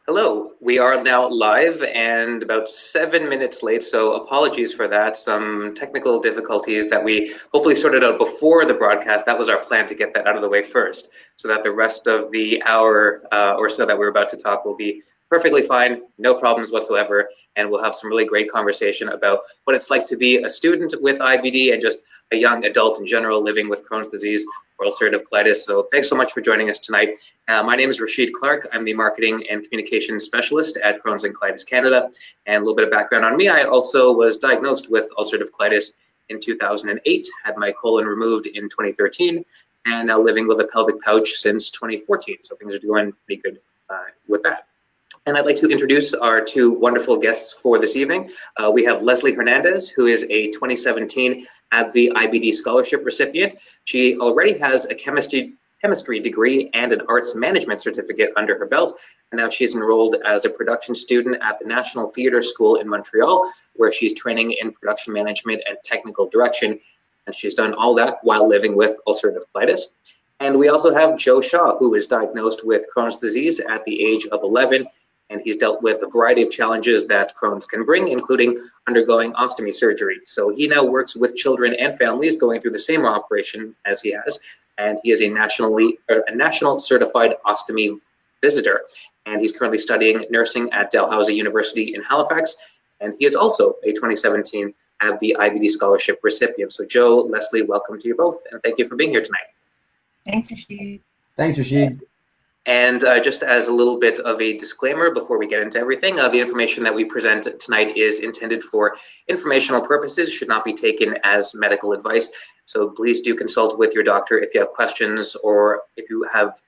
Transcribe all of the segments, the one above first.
Hello, we are now live and about 7 minutes late, so apologies for that. Some technical difficulties that we hopefully sorted out before the broadcast. That was our plan, to get that out of the way first, so that the rest of the hour or so that we're about to talk will be perfectly fine, no problems whatsoever, and we'll have some really great conversation about what it's like to be a student with IBD and just a young adult in general living with Crohn's disease or ulcerative colitis. So thanks so much for joining us tonight. My name is Rashid Clark. I'm the Marketing and Communications Specialist at Crohn's and Colitis Canada. And a little bit of background on me, I also was diagnosed with ulcerative colitis in 2008, had my colon removed in 2013, and now living with a pelvic pouch since 2014. So things are going pretty good with that. And I'd like to introduce our two wonderful guests for this evening. We have Leslie Hernandez, who is a 2017 AbbVie IBD Scholarship recipient. She already has a chemistry degree and an arts management certificate under her belt. And now she's enrolled as a production student at the National Theatre School in Montreal, where she's training in production management and technical direction. And she's done all that while living with ulcerative colitis. And we also have Joe Shaw, who was diagnosed with Crohn's disease at the age of 11. And he's dealt with a variety of challenges that Crohn's can bring, including undergoing ostomy surgery. So he now works with children and families going through the same operation as he has. And he is a national certified ostomy visitor. And he's currently studying nursing at Dalhousie University in Halifax. And he is also a 2017 AbbVie IBD Scholarship recipient. So Joe, Leslie, welcome to you both. And thank you for being here tonight. Thanks, Rashid. Thanks, Rashid. And just as a little bit of a disclaimer before we get into everything, the information that we present tonight is intended for informational purposes, should not be taken as medical advice. So please do consult with your doctor if you have questions or if you have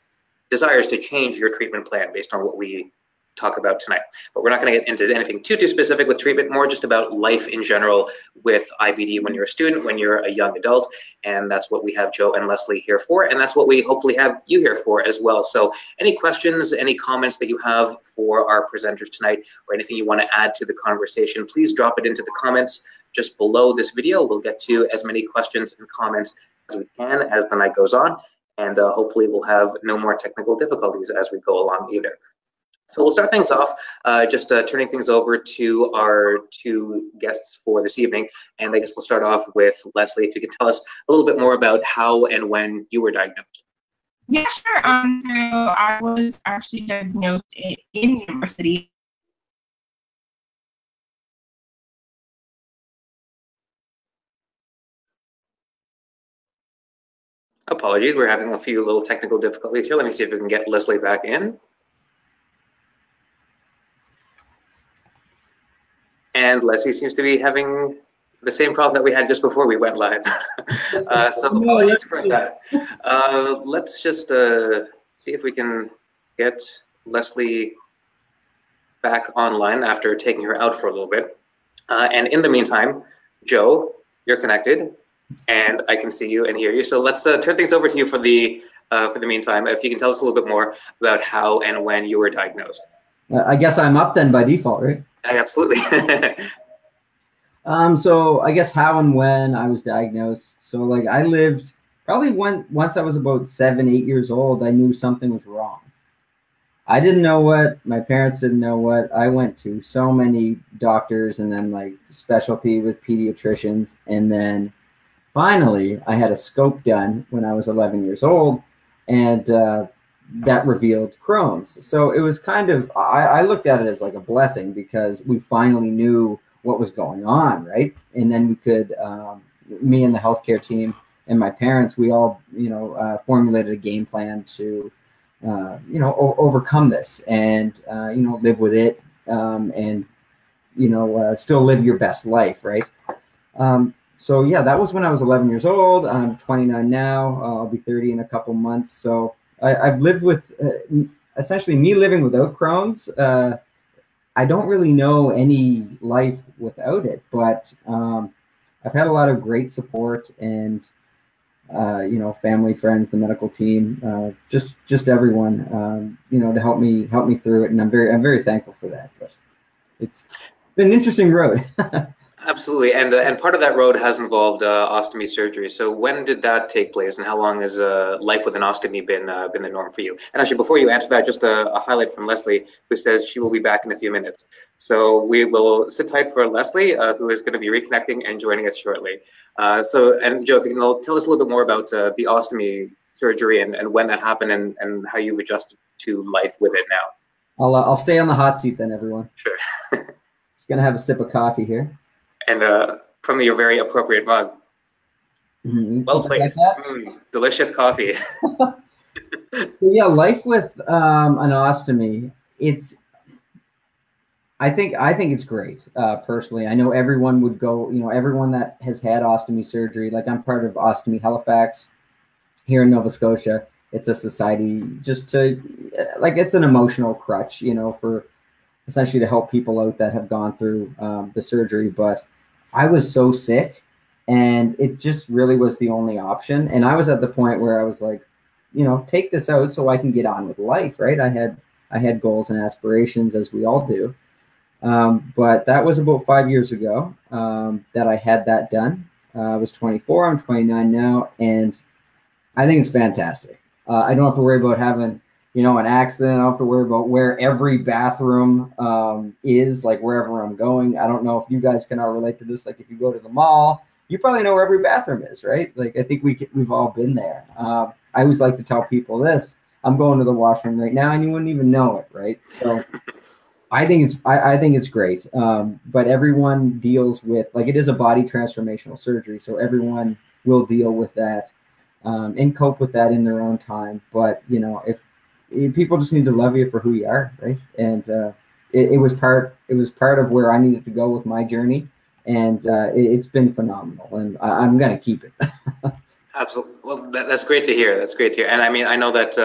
desires to change your treatment plan based on what we talk about tonight. But we're not going to get into anything too specific with treatment, more just about life in general with IBD when you're a student, when you're a young adult. And that's what we have Joe and Leslie here for. And that's what we hopefully have you here for as well. So any questions, any comments that you have for our presenters tonight, or anything you want to add to the conversation, please drop it into the comments just below this video. We'll get to as many questions and comments as we can as the night goes on. And hopefully we'll have no more technical difficulties as we go along either. So we'll start things off, just turning things over to our two guests for this evening. And I guess we'll start off with Leslie, if you could tell us a little bit more about how and when you were diagnosed. Yeah, sure. So I was actually diagnosed in university. Apologies, we're having a few little technical difficulties here. Let me see if we can get Leslie back in. And Leslie seems to be having the same problem that we had just before we went live. So apologies for that. Let's just see if we can get Leslie back online after taking her out for a little bit. And in the meantime, Joe, you're connected, and I can see you and hear you. So let's turn things over to you for the meantime. If you can tell us a little bit more about how and when you were diagnosed. I guess I'm up then by default, right? Absolutely. So I guess how and when I was diagnosed. So like I lived probably once I was about 7, 8 years old, I knew something was wrong. I didn't know what, my parents didn't know what. I went to so many doctors and then like specialty with pediatricians. And then finally I had a scope done when I was 11 years old, and that revealed Crohn's. So it was kind of, I looked at it as like a blessing because we finally knew what was going on, right? And then we could, me and the healthcare team and my parents, we all, formulated a game plan to, overcome this and, live with it and, still live your best life, right? So yeah, that was when I was 11 years old. I'm 29 now. I'll be 30 in a couple months. So I've lived with, essentially me living without Crohn's. I don't really know any life without it, but I've had a lot of great support and, family, friends, the medical team, just everyone, to help me through it. And I'm very thankful for that. But it's been an interesting road. Absolutely, and part of that road has involved ostomy surgery. So when did that take place, and how long has life with an ostomy been the norm for you? And actually, before you answer that, just a highlight from Leslie, who says she will be back in a few minutes. So we will sit tight for Leslie, who is going to be reconnecting and joining us shortly. And Joe, if you can tell us a little bit more about the ostomy surgery and when that happened and how you've adjusted to life with it now. I'll stay on the hot seat then, everyone. Sure. Just gonna have a sip of coffee here. And from your very appropriate mug. Well placed. Delicious coffee. So yeah, life with an ostomy, I think it's great. Personally, I know everyone would go. Everyone that has had ostomy surgery, like I'm part of Ostomy Halifax here in Nova Scotia. It's a society just to it's an emotional crutch, for essentially to help people out that have gone through the surgery. But I was so sick, and it just really was the only option. And I was at the point where I was like, take this out so I can get on with life, right? I had goals and aspirations, as we all do. But that was about 5 years ago that I had that done. I was 24. I'm 29 now, and I think it's fantastic. I don't have to worry about having an accident. I don't have to worry about where every bathroom is, like wherever I'm going. I don't know if you guys can all relate to this. Like if you go to the mall, you probably know where every bathroom is, right? Like I think we've all been there. I always like to tell people this. I'm going to the washroom right now and you wouldn't even know it, right? So I think it's great. But everyone deals with, it is a body transformational surgery. So everyone will deal with that and cope with that in their own time. But, if people just need to love you for who you are, right? And it was part of where I needed to go with my journey, and it's been phenomenal, and I'm gonna keep it. Absolutely. Well, that's great to hear. That's great to hear. And I mean, I know that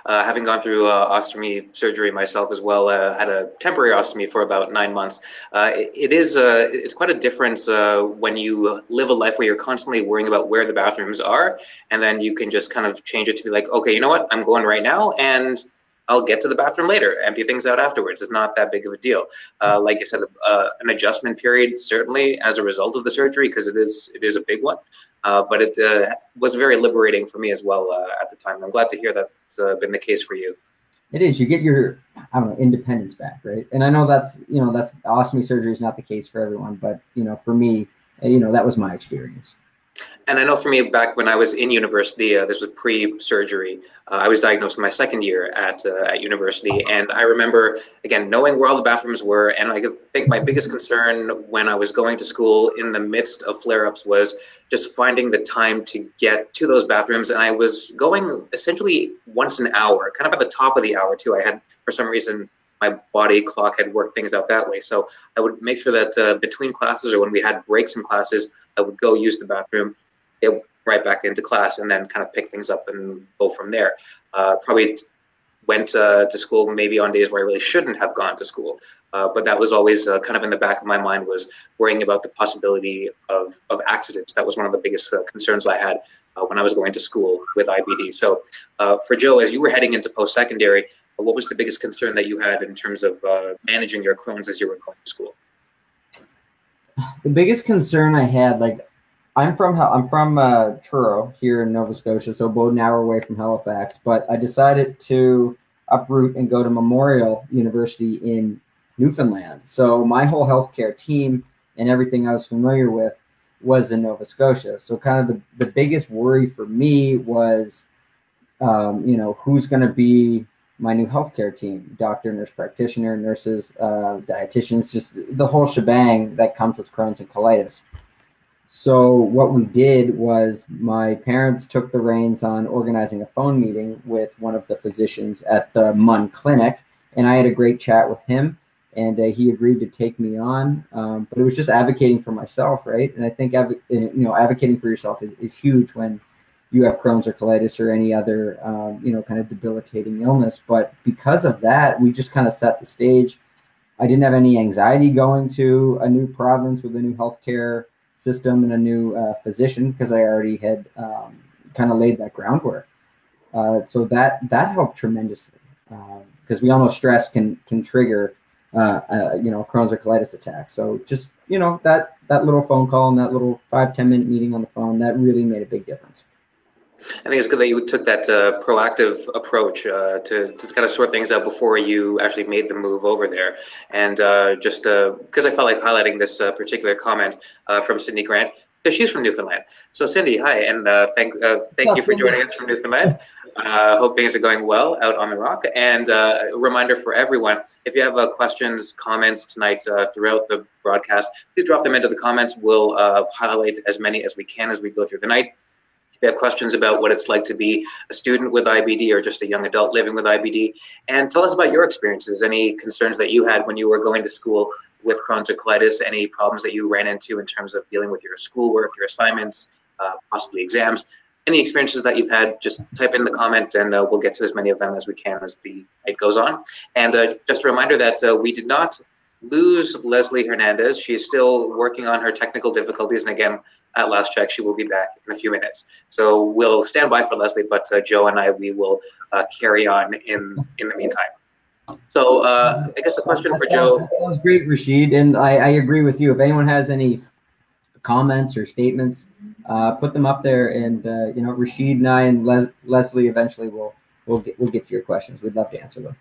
having gone through ostomy surgery myself as well, had a temporary ostomy for about 9 months. It's quite a difference when you live a life where you're constantly worrying about where the bathrooms are, and then you can just kind of change it to be like, okay, you know what, I'm going right now, and I'll get to the bathroom later, empty things out afterwards. It's not that big of a deal. Like you said, an adjustment period, certainly as a result of the surgery, because it is a big one. But it was very liberating for me as well at the time. I'm glad to hear that's been the case for you. It is. You get your, independence back, right? And I know that's ostomy surgery is not the case for everyone, but for me, that was my experience. And I know for me, back when I was in university, this was pre-surgery. I was diagnosed in my second year at university, and I remember again knowing where all the bathrooms were. And I think my biggest concern when I was going to school in the midst of flare-ups was just finding the time to get to those bathrooms. And I was going essentially once an hour, kind of at the top of the hour too. I had, for some reason, my body clock had worked things out that way. So I would make sure that between classes or when we had breaks in classes, I would go use the bathroom, get right back into class, and then kind of pick things up and go from there. Probably went to school maybe on days where I really shouldn't have gone to school. But that was always kind of in the back of my mind, was worrying about the possibility of accidents. That was one of the biggest concerns I had when I was going to school with IBD. So for Joe, as you were heading into post-secondary, what was the biggest concern that you had in terms of managing your Crohn's as you were going to school? The biggest concern I had, I'm from Truro here in Nova Scotia, so about an hour away from Halifax. But I decided to uproot and go to Memorial University in Newfoundland. So my whole healthcare team and everything I was familiar with was in Nova Scotia. So kind of the biggest worry for me was, who's going to be my new healthcare team: doctor, nurse practitioner, nurses, dietitians, just the whole shebang that comes with Crohn's and colitis. So what we did was my parents took the reins on organizing a phone meeting with one of the physicians at the MUN clinic, and I had a great chat with him, and he agreed to take me on. But it was just advocating for myself, right? And I think advocating for yourself is huge when you have Crohn's or colitis or any other kind of debilitating illness. But because of that, we just kind of set the stage. I didn't have any anxiety going to a new province with a new healthcare system and a new physician, because I already had kind of laid that groundwork. So that helped tremendously, because we all know stress can trigger Crohn's or colitis attack. So just, that little phone call and that little 5-10 minute meeting on the phone, that really made a big difference. I think it's good that you took that proactive approach to kind of sort things out before you actually made the move over there. And just because I felt like highlighting this particular comment from Cindy Grant, because she's from Newfoundland. So Cindy, hi, and thank you for joining us from Newfoundland. Hope things are going well out on the rock. And a reminder for everyone, if you have questions, comments tonight throughout the broadcast, please drop them into the comments. We'll highlight as many as we can as we go through the night. If you have questions about what it's like to be a student with IBD or just a young adult living with IBD, and tell us about your experiences, any concerns that you had when you were going to school with Crohn's or colitis, any problems that you ran into in terms of dealing with your schoolwork, your assignments, possibly exams, any experiences that you've had, just type in the comment and we'll get to as many of them as we can as the night goes on. And just a reminder that we did not lose Leslie Hernandez. She's still working on her technical difficulties, and again, at last check, she will be back in a few minutes. So we'll stand by for Leslie, but Joe and I, we will carry on in the meantime. So I guess a question for Joe. That was great, Rashid, and I agree with you. If anyone has any comments or statements, put them up there, and Rashid and I and Leslie eventually we'll get to your questions. We'd love to answer them.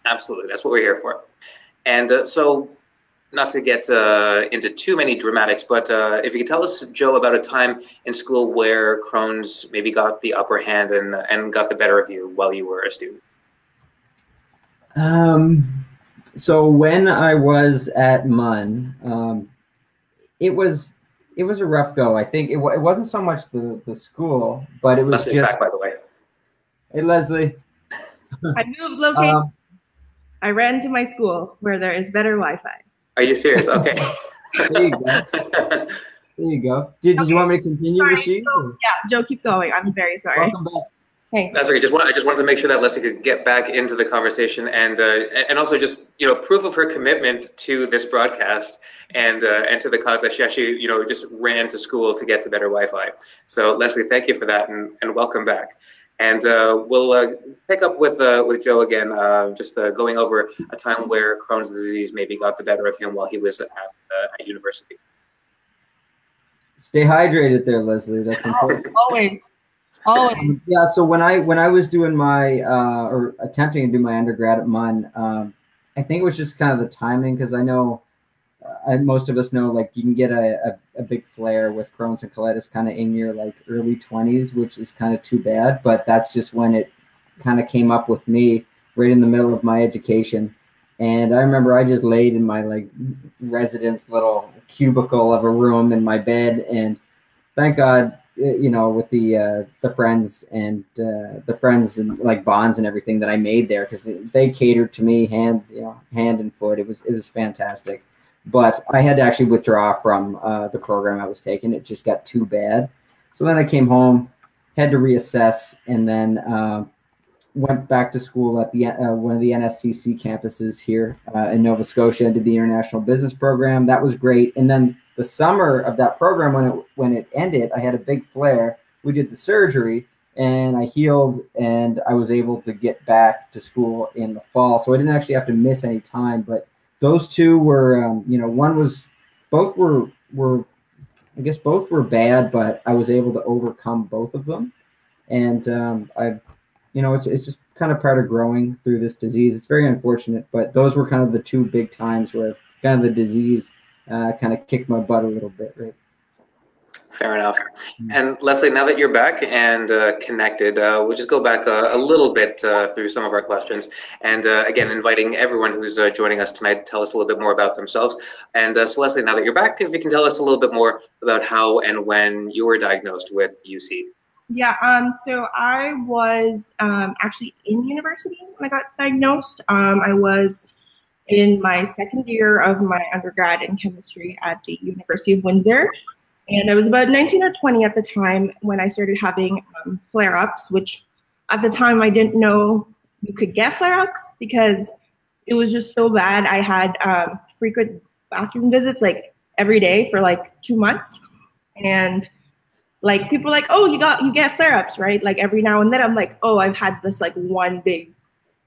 Absolutely, that's what we're here for. And so, not to get into too many dramatics, but if you could tell us, Joe, about a time in school where Crohn's maybe got the upper hand and got the better of you while you were a student. So when I was at MUN, it was a rough go. I think it wasn't so much the school, but it was Leslie's just. Back, by the way. Hey, Leslie. I moved location. I ran to my school where there is better Wi-Fi. Are you serious? Okay. There you go. There you go. Did you want me to continue, Rashid? Yeah, Joe, keep going. I'm very sorry. Welcome back. Hey. That's okay. I just wanted to make sure that Leslie could get back into the conversation, and also just proof of her commitment to this broadcast and to the cause that she actually just ran to school to get to better Wi-Fi. So Leslie, thank you for that, and welcome back. And we'll pick up with Joe again, just going over a time where Crohn's disease maybe got the better of him while he was at university. Stay hydrated there, Leslie. That's important. Always. Always. Yeah. So when I was doing my or attempting to do my undergrad at MUN, I think it was just kind of the timing, because I know most of us know, like, you can get a big flare with Crohn's and colitis kind of in your early 20s, which is kind of too bad. But that's just when it kind of came up with me, right in the middle of my education. And I remember I just laid in my residence little cubicle of a room in my bed, and thank God, with the friends and bonds and everything that I made there, because they catered to me hand and foot. It was fantastic. But I had to actually withdraw from the program I was taking. It just got too bad. So then I came home, had to reassess, and then went back to school at the one of the NSCC campuses here in Nova Scotia. I did the International Business Program. That was great. And then the summer of that program, when it ended, I had a big flare. We did the surgery, and I healed, and I was able to get back to school in the fall. So I didn't actually have to miss any time, but those two were, both were bad, but I was able to overcome both of them. And it's just kind of part of growing through this disease. It's very unfortunate, but those were kind of the two big times where kind of the disease kind of kicked my butt a little bit, right? Fair enough. And Leslie, now that you're back and connected, we'll just go back a little bit through some of our questions. And again, inviting everyone who's joining us tonight to tell us a little bit more about themselves. And so Leslie, now that you're back, if you can tell us a little bit more about how and when you were diagnosed with UC. Yeah, so I was actually in university when I got diagnosed. I was in my second year of my undergrad in chemistry at the University of Windsor. And I was about 19 or 20 at the time when I started having flare-ups, which at the time I didn't know you could get flare-ups because it was just so bad. I had frequent bathroom visits every day for 2 months. And people were like, oh, you get flare-ups, right? Every now and then I'm like, oh, I've had this one big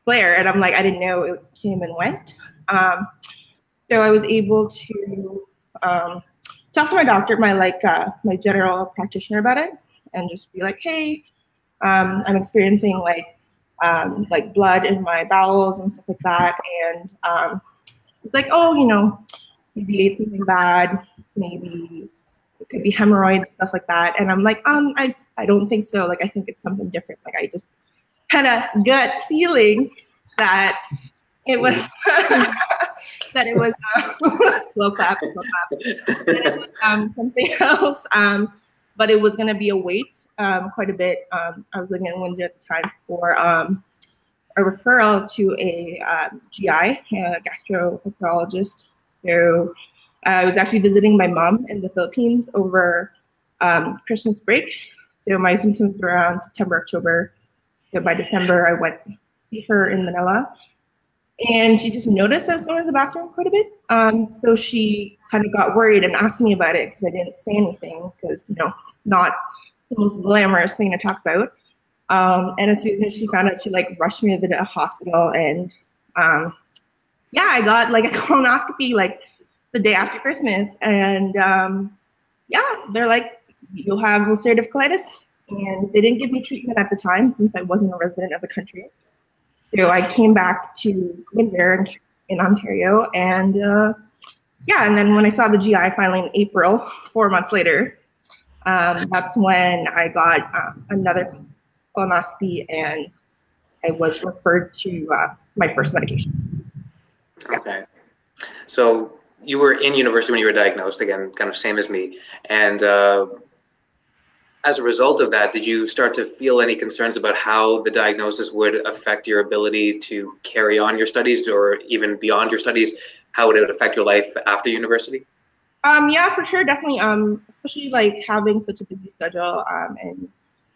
flare. And I'm like, I didn't know it came and went. So I was able to talk to my doctor, my general practitioner about it, and just be like, hey, I'm experiencing like blood in my bowels and stuff like that. And it's like, oh, maybe it's something bad, maybe it could be hemorrhoids, stuff like that. And I'm like, I don't think so. Like, I think it's something different. Like, I just had a gut feeling that it was that it was slow clap, that it was something else. But it was going to be a wait quite a bit. I was living in Windsor at the time for a referral to a GI, a gastroenterologist. So I was actually visiting my mom in the Philippines over Christmas break. So my symptoms were around September, October. So by December, I went to see her in Manila. And she just noticed I was going to the bathroom quite a bit. So she kind of got worried and asked me about it because I didn't say anything because, it's not the most glamorous thing to talk about. And as soon as she found out, she rushed me to the hospital. And I got a colonoscopy the day after Christmas. And they're like, you'll have ulcerative colitis. And they didn't give me treatment at the time since I wasn't a resident of the country. So I came back to Windsor in Ontario, and and then when I saw the GI finally in April, 4 months later, that's when I got another colonoscopy, and I was referred to my first medication. Okay. So you were in university when you were diagnosed, again, kind of same as me, and as a result of that, did you start to feel any concerns about how the diagnosis would affect your ability to carry on your studies, or even beyond your studies, how it would affect your life after university? Yeah, for sure, definitely. Especially having such a busy schedule and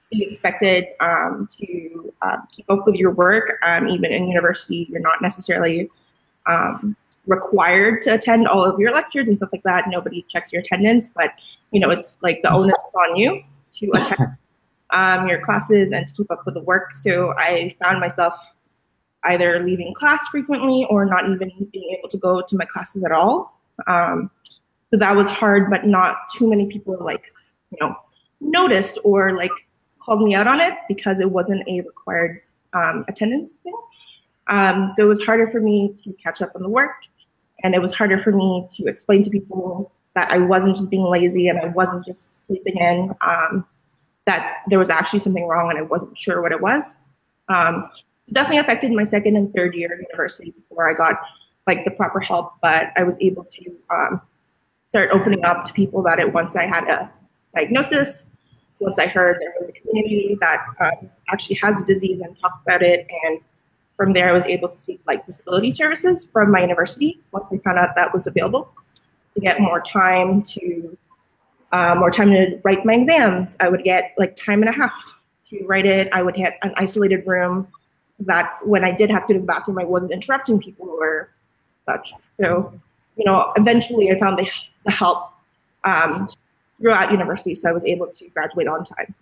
being expected to keep up with your work. Even in university, you're not necessarily required to attend all of your lectures and stuff like that. Nobody checks your attendance, but it's the onus is on you to attend your classes and to keep up with the work. So I found myself either leaving class frequently or not even being able to go to my classes at all. So that was hard, but not too many people noticed or called me out on it because it wasn't a required attendance thing. So it was harder for me to catch up on the work, and it was harder for me to explain to people that I wasn't just being lazy and I wasn't just sleeping in, that there was actually something wrong and I wasn't sure what it was. It definitely affected my second and third year of university before I got the proper help, but I was able to start opening up to people about it once I had a diagnosis, once I heard there was a community that actually has the disease and talks about it, and from there I was able to seek disability services from my university once I found out that was available, to get more time to write my exams. I would get time and a half to write it. I would get an isolated room that when I did have to go to the bathroom, I wasn't interrupting people or such. So, eventually I found the help throughout university, so I was able to graduate on time.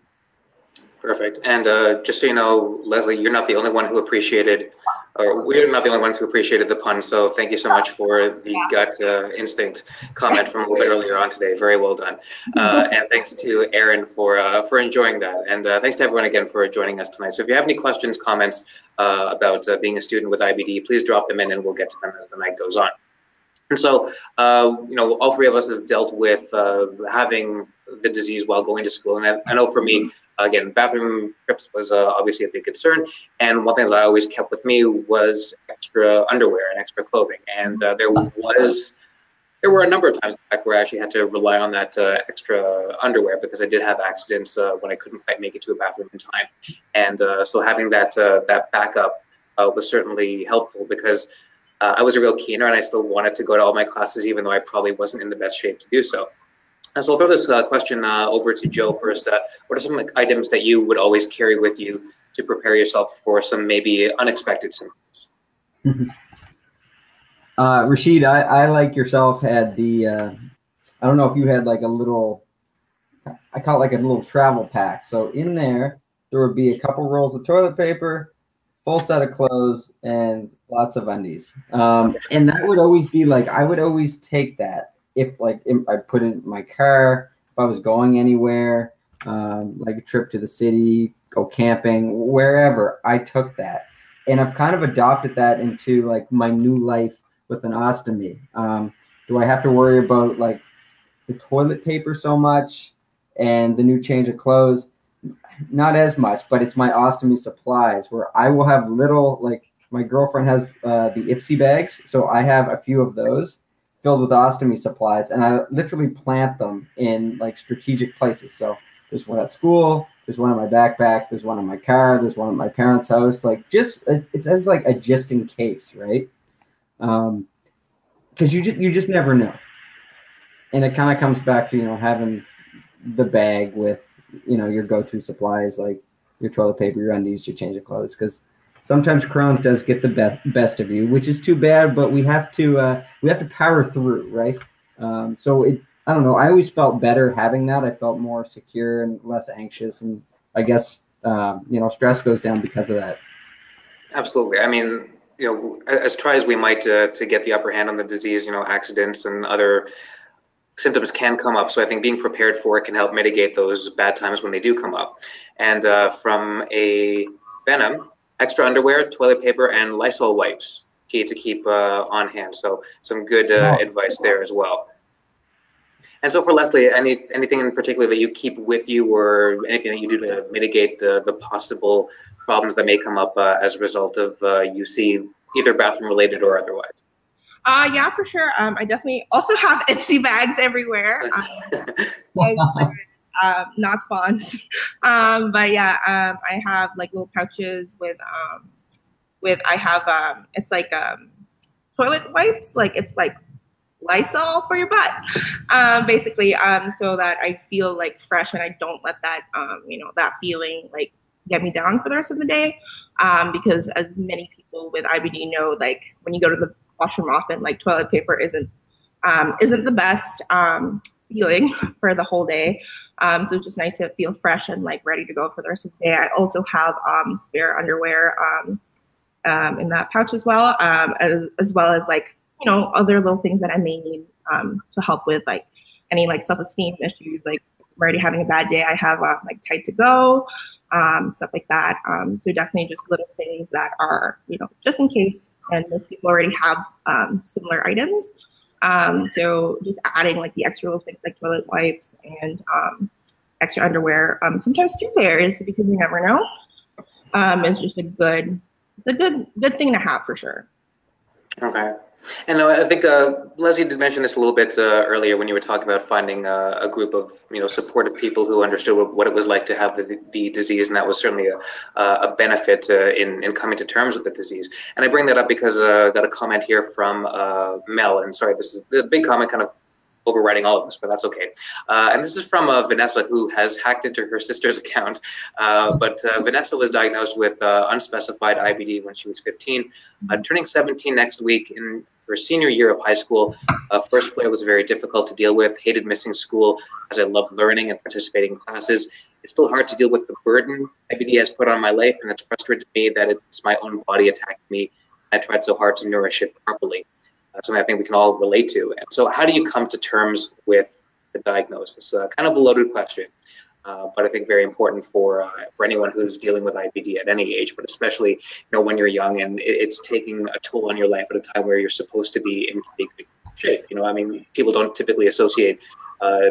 Perfect. And just so you know, Leslie, you're not the only one who appreciated, or we're not the only ones who appreciated the pun. So thank you so much for the gut instinct comment from a little bit earlier on today. Very well done. And thanks to Aaron for enjoying that. And thanks to everyone again for joining us tonight. So if you have any questions, comments about being a student with IBD, please drop them in and we'll get to them as the night goes on. And so, all three of us have dealt with having the disease while going to school. And I know for me, again, bathroom trips was obviously a big concern. And one thing that I always kept with me was extra underwear and extra clothing. And there were a number of times, in fact, where I actually had to rely on that extra underwear because I did have accidents when I couldn't quite make it to a bathroom in time. And so having that backup was certainly helpful because I was a real keener and I still wanted to go to all my classes, even though I probably wasn't in the best shape to do so. And so I'll throw this question over to Joe first. What are some items that you would always carry with you to prepare yourself for some maybe unexpected symptoms? Rashid, I like yourself had the, I don't know if you had a little, I call it a little travel pack. So in there would be a couple rolls of toilet paper, full set of clothes and lots of undies. And that would always be like, I would always take that if like I put it in my car, if I was going anywhere, like a trip to the city, go camping, wherever, I took that. And I've kind of adopted that into like my new life with an ostomy. Do I have to worry about like the toilet paper so much and the new change of clothes? Not as much, but it's my ostomy supplies where I will have little, like my girlfriend has the Ipsy bags. So I have a few of those filled with ostomy supplies, and I literally plant them in like strategic places. So there's one at school, there's one in my backpack, there's one in my car, there's one at my parents' house. Like just, it's as like a just in case, right? Because you just never know. And it kind of comes back to, you know, having the bag with, you know, your go-to supplies like your toilet paper, your undies, your change of clothes, because sometimes Crohn's does get the best of you, which is too bad, but we have to power through, right? So I don't know, I always felt better having that. I felt more secure and less anxious, and I guess you know, stress goes down because of that. Absolutely. I mean, you know, as try as we might to get the upper hand on the disease, you know, accidents and other symptoms can come up. So I think being prepared for it can help mitigate those bad times when they do come up. And from a venom, extra underwear, toilet paper, and Lysol wipes, key to keep on hand. So some good advice there as well. And so for Leslie, anything in particular that you keep with you, or anything that you do to mitigate the possible problems that may come up as a result of UC, either bathroom related or otherwise? Yeah, for sure. I definitely also have Ipsy bags everywhere. Not spawns. But yeah, I have like little pouches with I have it's like toilet wipes, like it's like Lysol for your butt, basically, so that I feel like fresh and I don't let that you know, that feeling like get me down for the rest of the day. Because as many people with IBD know, like when you go to the washroom often, like toilet paper isn't the best feeling for the whole day. So it's just nice to feel fresh and like ready to go for the rest of the day. I also have spare underwear in that pouch as well, as well as like, you know, other little things that I may need to help with like any like self-esteem issues. Like I'm already having a bad day, I have like Tight to Go, stuff like that. So definitely just little things that are, you know, just in case. And most people already have similar items. So just adding like the extra little things like toilet wipes and extra underwear, sometimes 2 pairs, because you never know, is just a good thing to have for sure. Okay. And I think Leslie did mention this a little bit earlier when you were talking about finding a group of, you know, supportive people who understood what it was like to have the disease, and that was certainly a benefit in coming to terms with the disease. And I bring that up because I got a comment here from Mel, and sorry, this is the big comment, kind of overriding all of this, but that's okay. And this is from Vanessa, who has hacked into her sister's account. But Vanessa was diagnosed with unspecified IBD when she was 15, turning 17 next week in her senior year of high school. First flare was very difficult to deal with, hated missing school as I loved learning and participating in classes. It's still hard to deal with the burden IBD has put on my life, and it's frustrated me that it's my own body attacking me. I tried so hard to nourish it properly. Something I think we can all relate to. And so how do you come to terms with the diagnosis? Kind of a loaded question, but I think very important for anyone who's dealing with IBD at any age, but especially, you know, when you're young and it's taking a toll on your life at a time where you're supposed to be in pretty good shape. You know, I mean, people don't typically associate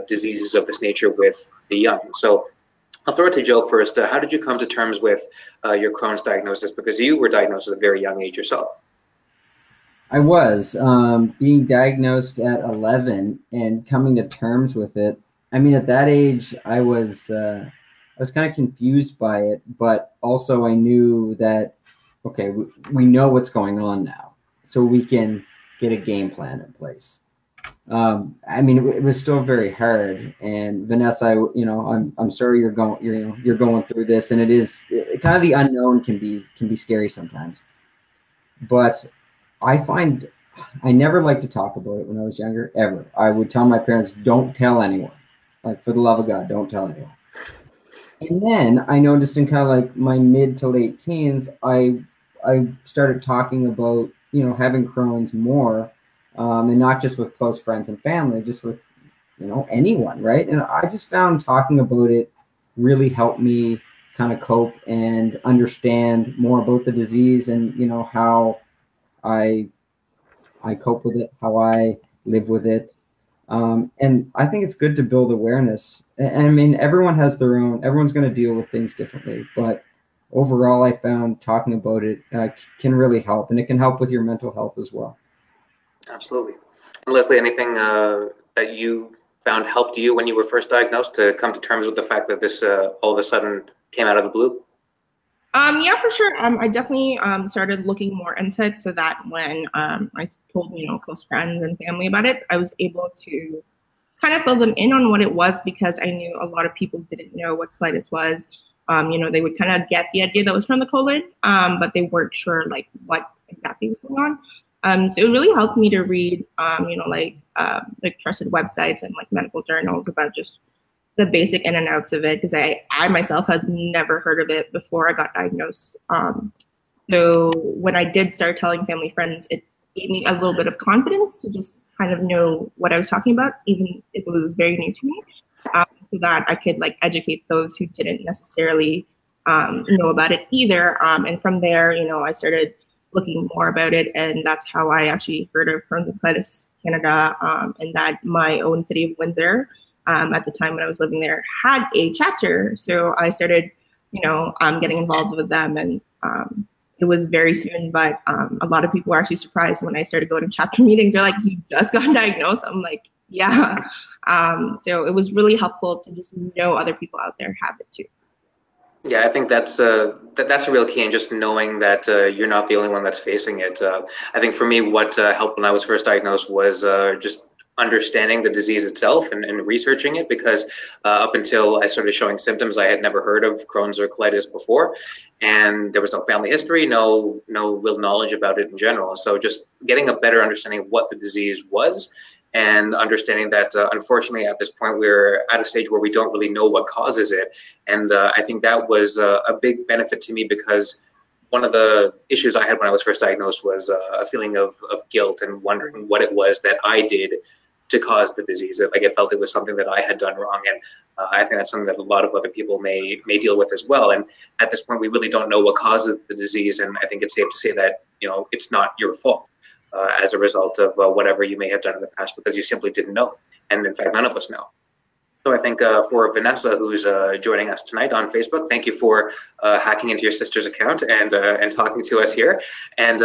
diseases of this nature with the young. So I'll throw it to Joe first. How did you come to terms with your Crohn's diagnosis? Because you were diagnosed at a very young age yourself. I was being diagnosed at 11 and coming to terms with it. I mean, at that age, I was kind of confused by it, but also I knew that, okay, we know what's going on now, so we can get a game plan in place. I mean, it was still very hard. And Vanessa, you know, I'm sorry you're going through this, and kind of the unknown can be scary sometimes, but I find I never liked to talk about it when I was younger, ever. I would tell my parents, don't tell anyone. Like, for the love of God, don't tell anyone. And then I noticed in kind of like my mid to late teens, I I started talking about, you know, having Crohn's more, and not just with close friends and family, just with, you know, anyone, right? And I just found talking about it really helped me kind of cope and understand more about the disease, and, you know, how I I cope with it, how I live with it. And I think it's good to build awareness. And I mean, everyone's going to deal with things differently. But overall, I found talking about it can really help, and it can help with your mental health as well. Absolutely. And Leslie, anything that you found helped you when you were first diagnosed to come to terms with the fact that this all of a sudden came out of the blue? Yeah, for sure. I definitely started looking more into that when I told, you know, close friends and family about it. I was able to kind of fill them in on what it was, because I knew a lot of people didn't know what colitis was. You know, they would kind of get the idea that it was from the colon, but they weren't sure like what exactly was going on. So it really helped me to read, you know, like trusted websites and like medical journals about just the basic in and outs of it, because I myself had never heard of it before I got diagnosed. So when I did start telling family friends, it gave me a little bit of confidence to just kind of know what I was talking about, even if it was very new to me, so that I could like educate those who didn't necessarily know about it either. And from there, you know, I started looking more about it, and that's how I actually heard of Crohn's and Colitis Canada, and that my own city of Windsor, at the time when I was living there, had a chapter. So I started, you know, getting involved with them, and it was very soon, but a lot of people were actually surprised when I started going to chapter meetings. They're like, "You just got diagnosed?" I'm like, "Yeah." So it was really helpful to just know other people out there have it too. Yeah, I think that's a real key, and just knowing that you're not the only one that's facing it. I think for me, what helped when I was first diagnosed was just understanding the disease itself and researching it, because up until I started showing symptoms, I had never heard of Crohn's or colitis before, and there was no family history, no real knowledge about it in general. So just getting a better understanding of what the disease was, and understanding that unfortunately at this point we're at a stage where we don't really know what causes it. And I think that was a big benefit to me, because one of the issues I had when I was first diagnosed was a feeling of guilt and wondering what it was that I did to cause the disease. Like, I felt it was something that I had done wrong, and I think that's something that a lot of other people may deal with as well. And at this point, we really don't know what causes the disease, and I think it's safe to say that, you know, it's not your fault as a result of whatever you may have done in the past, because you simply didn't know, and in fact, none of us know. So I think for Vanessa, who's joining us tonight on Facebook, thank you for hacking into your sister's account and talking to us here. And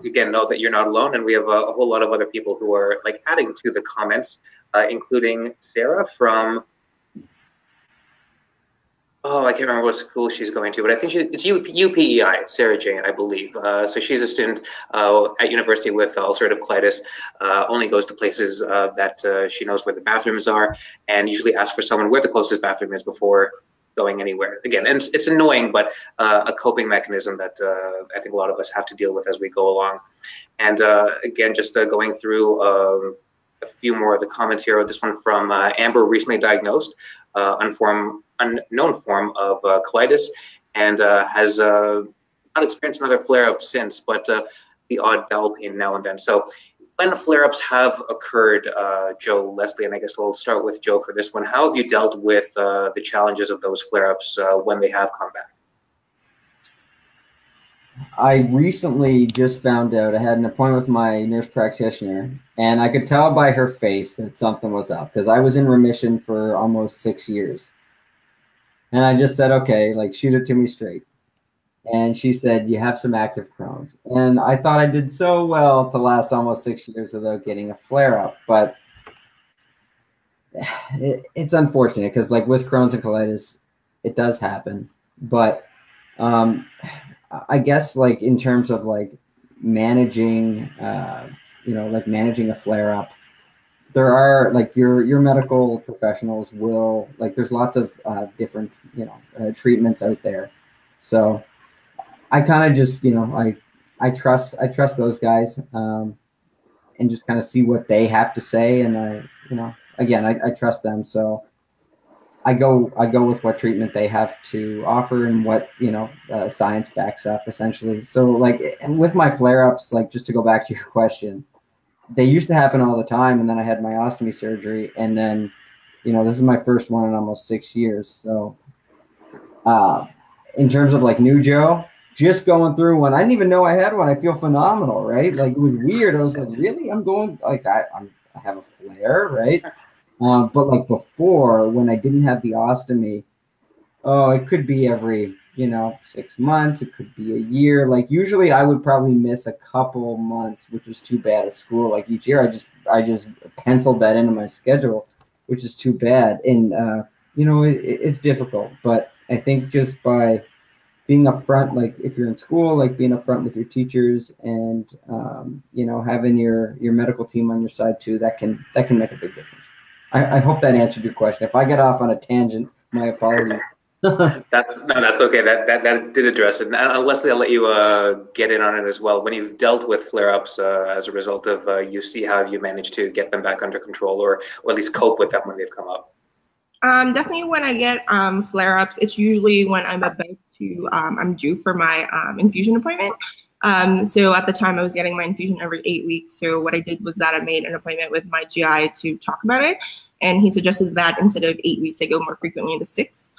again, know that you're not alone, and we have a whole lot of other people who are like adding to the comments, including Sarah from, oh, I can't remember what school she's going to, but I think it's UPEI, Sarah Jane, I believe. So she's a student at university with ulcerative colitis, only goes to places that she knows where the bathrooms are, and usually asks for someone where the closest bathroom is before going anywhere. Again, and it's annoying, but a coping mechanism that I think a lot of us have to deal with as we go along. And again, just going through a few more of the comments here. This one from Amber, recently diagnosed, unknown form of colitis, and has not experienced another flare-up since, but the odd bowel pain now and then. So when flare-ups have occurred, Joe, Leslie, and I guess we'll start with Joe for this one, how have you dealt with the challenges of those flare-ups when they have come back? I recently just found out, I had an appointment with my nurse practitioner, and I could tell by her face that something was up, because I was in remission for almost 6 years. And I just said, okay, like, shoot it to me straight. And she said, you have some active Crohn's. And I thought I did so well to last almost 6 years without getting a flare up. But it's unfortunate, because like with Crohn's and colitis, it does happen. But I guess like in terms of like managing, like managing a flare up, there are like your medical professionals will, like, there's lots of different, treatments out there. So I kind of just, I trust those guys, and just kind of see what they have to say. And again, I trust them. So I go with what treatment they have to offer and what science backs up essentially. So like, and with my flare-ups, like just to go back to your question, they used to happen all the time, and then I had my ostomy surgery, and then this is my first one in almost 6 years. So in terms of like new Joe, just going through one, I didn't even know I had one. I feel phenomenal, right? Like it was weird. I was like, really? I'm going like I have a flare, right? But like before, when I didn't have the ostomy, oh, it could be every 6 months. It could be a year. Like usually, I would probably miss a couple months, which was too bad at school. Like each year, I just penciled that into my schedule, which is too bad. And it's difficult. But I think just by being upfront, like if you're in school, like being upfront with your teachers and having your medical team on your side too, that can make a big difference. I hope that answered your question. If I get off on a tangent, my apologies. No, that's okay. That did address it. And Leslie, I'll let you get in on it as well. When you've dealt with flare-ups as a result of UC, how have you managed to get them back under control, or at least cope with them when they've come up? Definitely when I get flare-ups, it's usually when I'm due for my infusion appointment. So at the time I was getting my infusion every 8 weeks. So what I did was that I made an appointment with my GI to talk about it. And he suggested that instead of 8 weeks, I go more frequently into 6.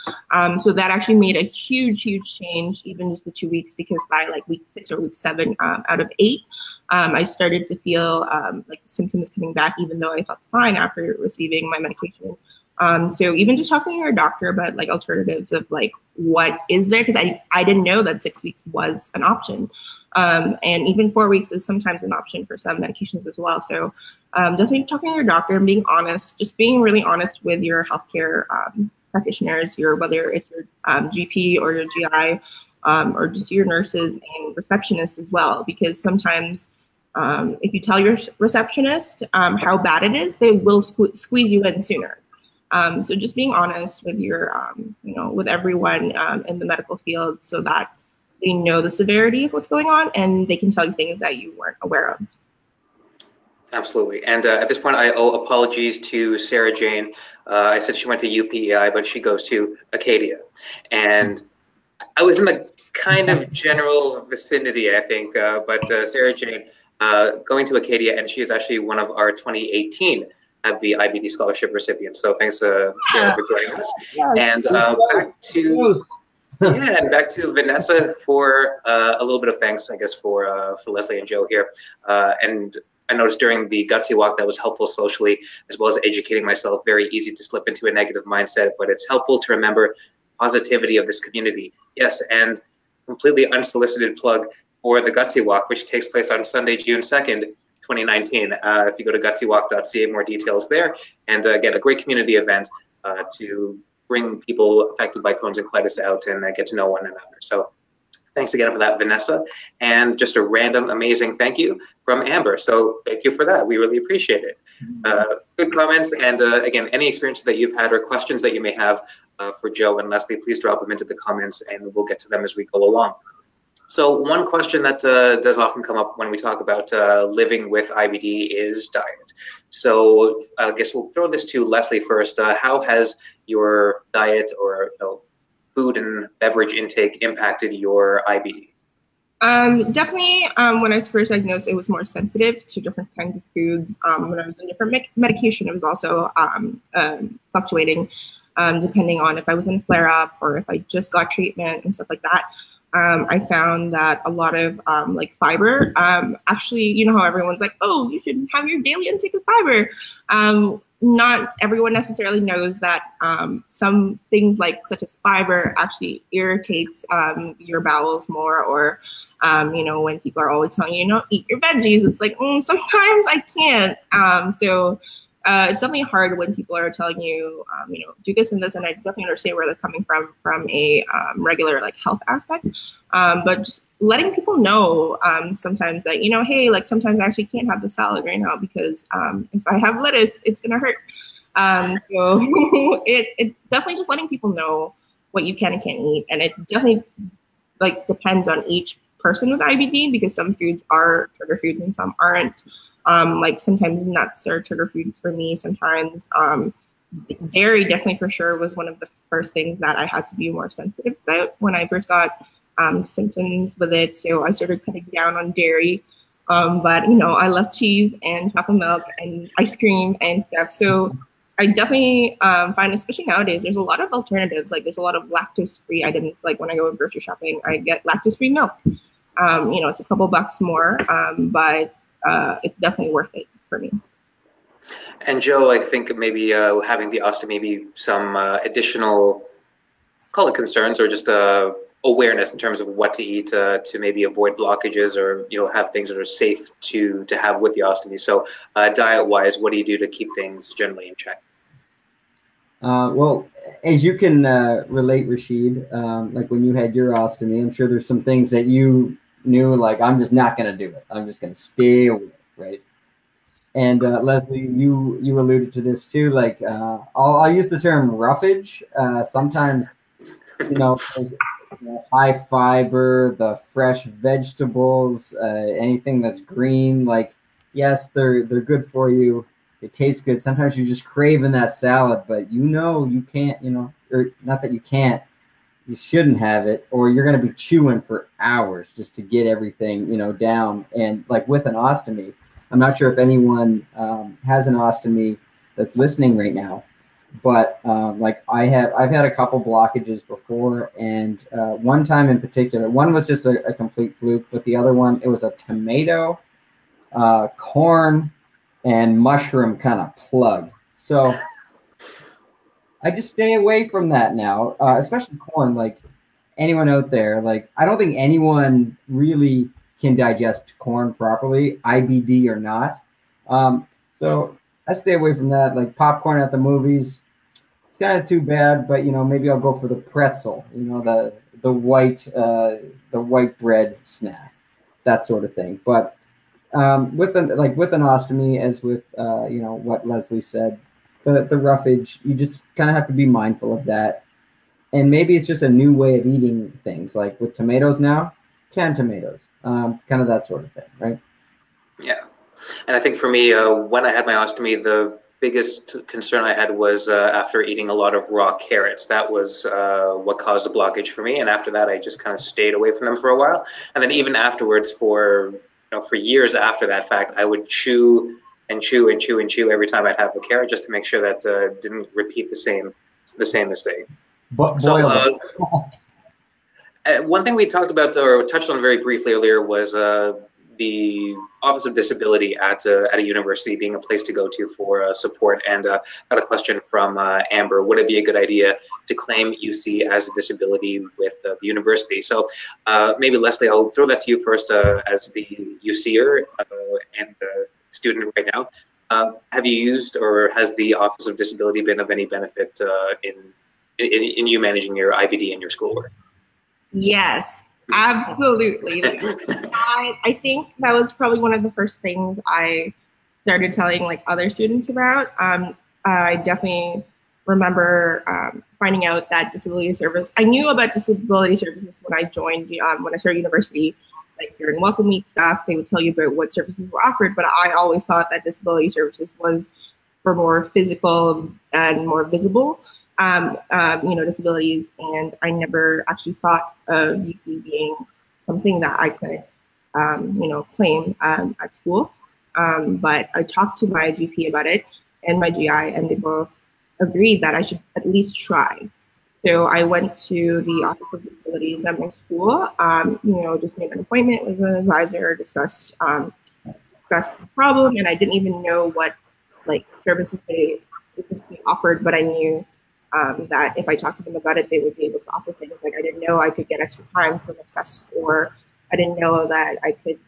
So that actually made a huge change, even just the 2 weeks, because by like week 6 or week 7 out of 8, I started to feel like symptoms coming back, even though I felt fine after receiving my medication. So even just talking to your doctor about like alternatives of like what is there, because I didn't know that 6 weeks was an option. And even 4 weeks is sometimes an option for some medications as well. So definitely talking to your doctor and being honest, just being really honest with your healthcare practitioners, whether it's your GP or your GI, or just your nurses and receptionists as well. Because sometimes if you tell your receptionist how bad it is, they will squeeze you in sooner. So just being honest with with everyone in the medical field so that they know the severity of what's going on and they can tell you things that you weren't aware of. Absolutely. And at this point, I owe apologies to Sarah Jane. I said she went to UPEI, but she goes to Acadia. And I was in the kind of general vicinity, I think. But Sarah Jane going to Acadia, and she is actually one of our 2018 at the IBD scholarship recipients. So thanks, Sarah, for joining us. Yes. And back to Vanessa for a little bit of thanks, I guess, for Leslie and Joe here. And I noticed during the Gutsy Walk that was helpful socially, as well as educating myself. Very easy to slip into a negative mindset, but it's helpful to remember positivity of this community. Yes, and completely unsolicited plug for the Gutsy Walk, which takes place on Sunday, June 2nd, 2019. If you go to gutsywalk.ca, more details there. And again, a great community event to bring people affected by Crohn's and colitis out and get to know one another. So thanks again for that, Vanessa. And just a random amazing thank you from Amber. So thank you for that. We really appreciate it. Good comments. And again, any experiences that you've had or questions that you may have for Joe and Leslie, please drop them into the comments and we'll get to them as we go along. So one question that does often come up when we talk about living with IBD is diet. So I guess we'll throw this to Leslie first. How has your diet or food and beverage intake impacted your IBD? Definitely, when I was first diagnosed, it was more sensitive to different kinds of foods. When I was on different medication, it was also fluctuating depending on if I was in a flare-up or if I just got treatment and stuff like that. I found that a lot of like fiber, actually, you know how everyone's like, oh, you should have your daily intake of fiber. Not everyone necessarily knows that some things such as fiber actually irritates your bowels more, or when people are always telling you, eat your veggies, it's like, sometimes I can't. So it's definitely hard when people are telling you, do this and this, and I definitely understand where they're coming from a regular health aspect. But just letting people know sometimes that, hey, sometimes I actually can't have the salad right now because if I have lettuce, it's gonna hurt. So it definitely just letting people know what you can and can't eat, and it definitely depends on each person with IBD because some foods are trigger foods and some aren't. Sometimes nuts are trigger foods for me. Sometimes dairy definitely for sure was one of the first things that I had to be more sensitive about when I first got symptoms with it. So I started cutting down on dairy. But I love cheese and chocolate milk and ice cream and stuff. So I definitely find, especially nowadays, there's a lot of alternatives. Like there's a lot of lactose-free items. Like when I go grocery shopping, I get lactose-free milk. It's a couple bucks more, but it's definitely worth it for me. And Joe, I think maybe having the ostomy, maybe some additional, call it concerns or just awareness in terms of what to eat to maybe avoid blockages or have things that are safe to have with the ostomy. So diet-wise, what do you do to keep things generally in check? Well, as you can relate, Rashid, like when you had your ostomy, I'm sure there's some things that you knew, like, I'm just not going to do it. I'm just going to stay away, right? And Leslie, you alluded to this too. Like, I'll use the term roughage. Sometimes, high fiber, the fresh vegetables, anything that's green. Like, yes, they're good for you. They taste good. Sometimes you're just craving that salad, but you can't. Or not that you can't. You shouldn't have it, or you're going to be chewing for hours just to get everything down. And like with an ostomy, I'm not sure if anyone has an ostomy that's listening right now, but like I've had a couple blockages before, and one time in particular, one was just a complete fluke, but the other one, it was a tomato, corn, and mushroom kind of plug. So I just stay away from that now, especially corn. Like anyone out there, like I don't think anyone really can digest corn properly, IBD or not. So I stay away from that. Like popcorn at the movies, it's kind of too bad, but maybe I'll go for the pretzel, the white bread snack, that sort of thing. But with an ostomy, as with what Leslie said, the roughage, you just kind of have to be mindful of that. And maybe it's just a new way of eating things, like with tomatoes now, canned tomatoes, kind of that sort of thing, right? Yeah. And I think for me, when I had my ostomy, the biggest concern I had was after eating a lot of raw carrots. That was what caused a blockage for me. And after that, I just kind of stayed away from them for a while. And then even afterwards, for years after that fact, I would chew and chew and chew and chew every time I'd have a carrot just to make sure that didn't repeat the same mistake. But so one thing we talked about or touched on very briefly earlier was the Office of Disability at a university being a place to go to for support. And got a question from Amber. Would it be a good idea to claim UC as a disability with the university? So maybe Leslie, I'll throw that to you first as the UCer and the student right now. Have you used, or has the Office of Disability been of any benefit in you managing your IBD and your schoolwork? Yes, absolutely. I think that was probably one of the first things I started telling like other students about. I definitely remember finding out that disability service. I knew about disability services when I joined, when I started university. Like during Welcome Week stuff, they would tell you about what services were offered, but I always thought that disability services was for more physical and more visible disabilities, and I never actually thought of UC being something that I could, claim at school. But I talked to my GP about it and my GI, and they both agreed that I should at least try. So I went to the Office of Disabilities at my school, just made an appointment with an advisor, discussed the problem, and I didn't even know what like services they offered, but I knew that if I talked to them about it, they would be able to offer things. Like I didn't know I could get extra time for the test, or I didn't know that I could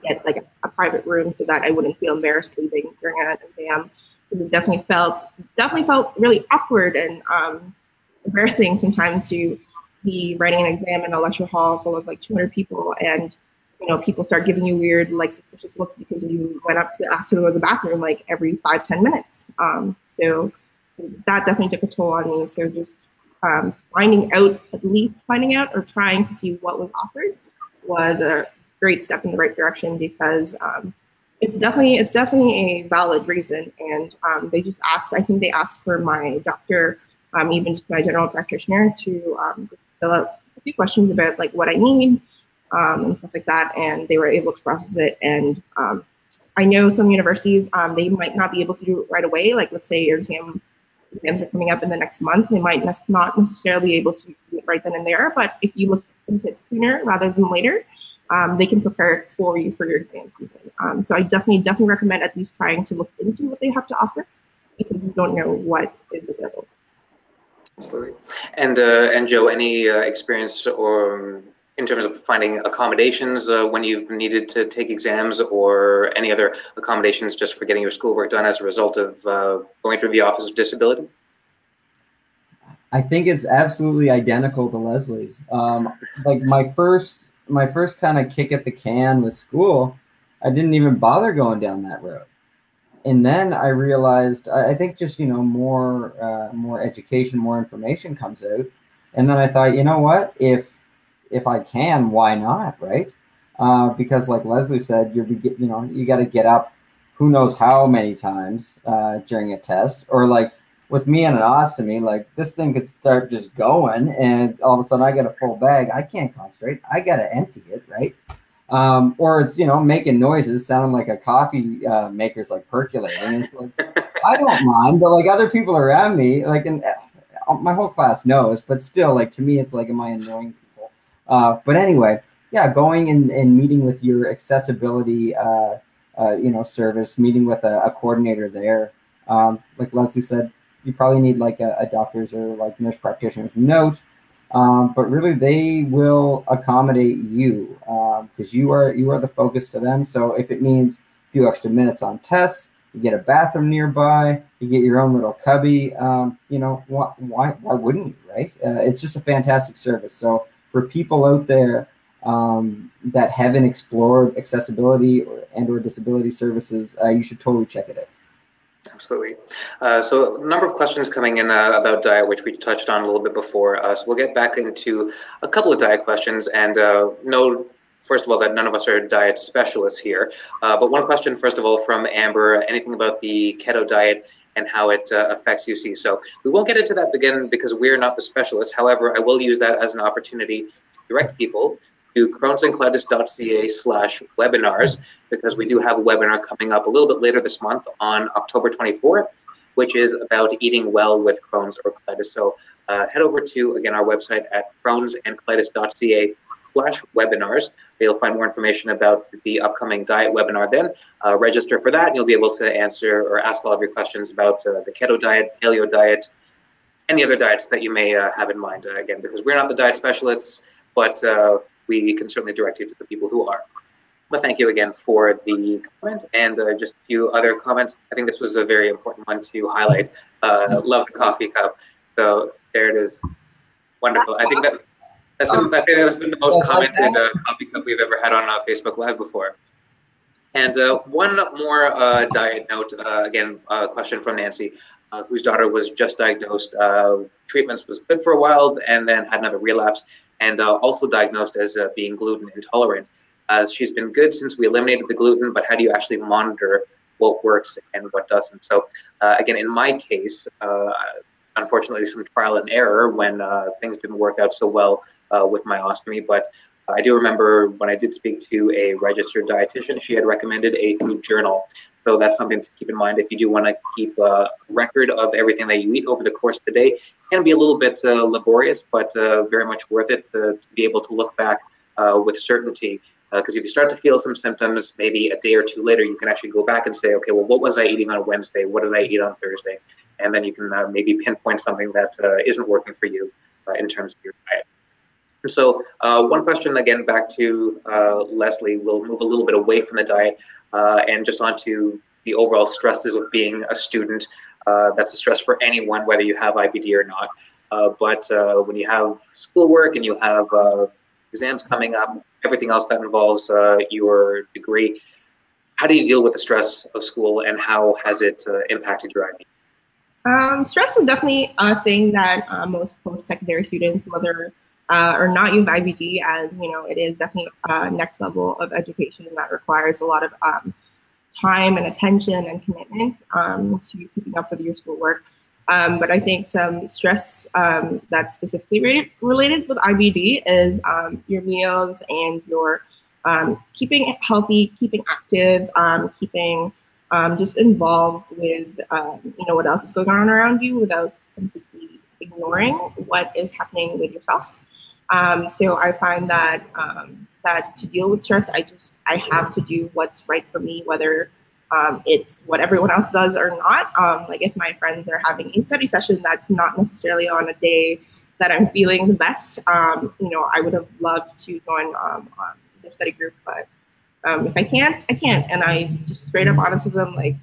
get like a private room so that I wouldn't feel embarrassed leaving during an exam. Because it definitely felt really awkward and embarrassing sometimes to be writing an exam in a lecture hall full of like 200 people, and people start giving you weird, like suspicious looks because you went up to ask to go to the bathroom like every 5-10 minutes. So that definitely took a toll on me. So just finding out or trying to see what was offered was a great step in the right direction, because It's definitely a valid reason, and they just asked. I think they asked for my doctor, even just my general practitioner, to just fill out a few questions about like what I need and stuff like that, and they were able to process it. And I know some universities they might not be able to do it right away. Like let's say your exams are coming up in the next month, they might not necessarily be able to do it right then and there. But if you look into it sooner rather than later, they can prepare it for you for your exam season. So I definitely recommend at least trying to look into what they have to offer because you don't know what is available. Absolutely. And Joe, any experience or in terms of finding accommodations when you've needed to take exams, or any other accommodations just for getting your schoolwork done as a result of going through the Office of Disability? I think it's absolutely identical to Leslie's. Like my first kind of kick at the can with school, I didn't even bother going down that road. And then I realized, I think just, more education, more information comes out. And then I thought, you know what, if I can, why not, right? Because like Leslie said, you got to get up who knows how many times during a test, or like with me and an ostomy, like this thing could start just going and all of a sudden I get a full bag. I can't concentrate. I got to empty it, right? Or it's, making noises sounding like a coffee maker's like percolating. It's like, I don't mind, but like other people around me, like my whole class knows, but still, like to me, it's like, am I annoying people? But anyway, yeah, going and meeting with your accessibility, service, meeting with a coordinator there. Like Leslie said, you probably need like a doctor's or like nurse practitioner's note. But really, they will accommodate you because you are the focus to them. So if it means a few extra minutes on tests, you get a bathroom nearby, you get your own little cubby. Why wouldn't you, right? It's just a fantastic service. So for people out there that haven't explored accessibility or disability services, you should totally check it out. Absolutely. So a number of questions coming in about diet, which we touched on a little bit before. So we'll get back into a couple of diet questions, and note, first of all, that none of us are diet specialists here. But one question, first of all, from Amber, anything about the keto diet and how it affects UC. So we won't get into that again because we're not the specialists. However, I will use that as an opportunity to direct people to crohnsandcolitis.ca/webinars, because we do have a webinar coming up a little bit later this month on October 24th, which is about eating well with Crohn's or colitis. So head over to, again, our website at crohnsandcolitis.ca/webinars. You'll find more information about the upcoming diet webinar then. Register for that, and you'll be able to answer or ask all of your questions about the keto diet, paleo diet, any other diets that you may have in mind, again, because we're not the diet specialists, but we can certainly direct you to the people who are. But thank you again for the comment, and just a few other comments. I think this was a very important one to highlight. Love the coffee cup. So there it is. Wonderful. I think that's been the most commented coffee cup we've ever had on Facebook Live before. And one more diet note, again, a question from Nancy, whose daughter was just diagnosed. Treatments was good for a while and then had another relapse, and also diagnosed as being gluten intolerant. She's been good since we eliminated the gluten, but how do you actually monitor what works and what doesn't? So again, in my case, unfortunately, some trial and error when things didn't work out so well with my ostomy, but I do remember when I did speak to a registered dietitian, she had recommended a food journal. So that's something to keep in mind if you do want to keep a record of everything that you eat over the course of the day. It can be a little bit laborious, but very much worth it to be able to look back with certainty. Because if you start to feel some symptoms, maybe a day or two later, you can actually go back and say, okay, well, what was I eating on Wednesday? What did I eat on Thursday? And then you can maybe pinpoint something that isn't working for you in terms of your diet. So one question, again, back to Leslie. We'll move a little bit away from the diet and just onto the overall stresses of being a student. That's a stress for anyone, whether you have IBD or not. But when you have schoolwork and you have exams coming up, everything else that involves your degree, how do you deal with the stress of school, and how has it impacted your IBD? Stress is definitely a thing that most post-secondary students, whether or not you have IBD, as you know, it is definitely next level of education that requires a lot of time and attention and commitment to keeping up with your schoolwork. But I think some stress that's specifically related with IBD is your meals and your keeping healthy, keeping active, keeping just involved with what else is going on around you without completely ignoring what is happening with yourself. So I find that that to deal with stress, I have to do what's right for me, whether it's what everyone else does or not. Like if my friends are having a study session that's not necessarily on a day that I'm feeling the best, I would have loved to join on the study group, but if I can't, I can't. And I just straight up honest with them, like,